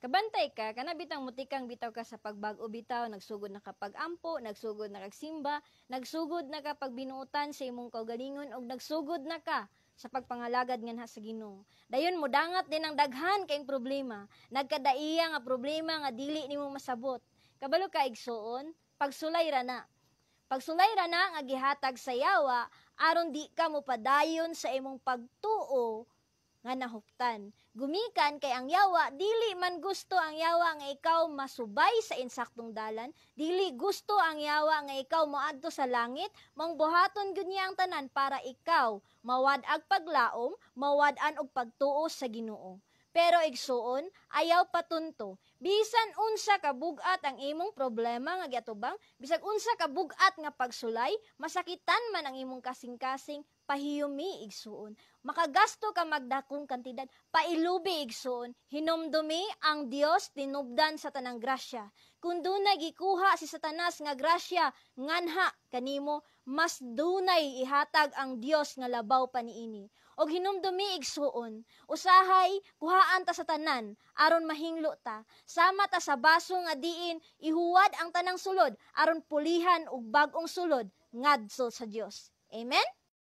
Kabantay ka, kanabitang mutikang bitaw ka sa pagbag-o bitaw, nagsugod na kapag ampo, nagsugod na kagsimba, nagsugod na kapag binuutan sa imong kaugalingon, o nagsugod na ka sa pagpangalagad nga sa Ginoo. Dayon mo dangat din ang daghan kayong problema, nagkadaiya nga problema nga dili nimo masabot. Kabalo ka igsuon, pagsulay ra na. Pagsulay ra na nga gihatag sa yawa, aron di ka mo padayon sa imong pagtuo nga nahuptan. Gumikan kay ang yawa, dili man gusto ang yawa nga ikaw masubay sa insaktong dalan, dili gusto ang yawa nga ikaw moadto sa langit, mangbuhaton gyud niya ang tanan para ikaw mawad-ag paglaom, mawad-an og pagtuo sa Ginoo. Pero igsuon, ayaw patunto. Bisan unsa ka bugat ang imong problema nga giatubang, bisag unsa ka bugat nga pagsulay, masakitan man ang imong kasing-kasing, pahiyumi igsuon. Makagasto ka magdakong kantidad, pailubi igsuon. Hinumdumi ang Dios tinubdan sa tanang grasya. Kung dunay gikuha si Satanas nga grasya, nganha kanimo, mas dunay ihatag ang Dios nga labaw pa niini. Og hinumdumi igsuon, usahay kuhaan ta sa tanan aron mahinglo ta, sama ta sa baso nga diin ihuwad ang tanang sulod aron pulihan og bag-ong sulod ngadto sa Dios. Amen.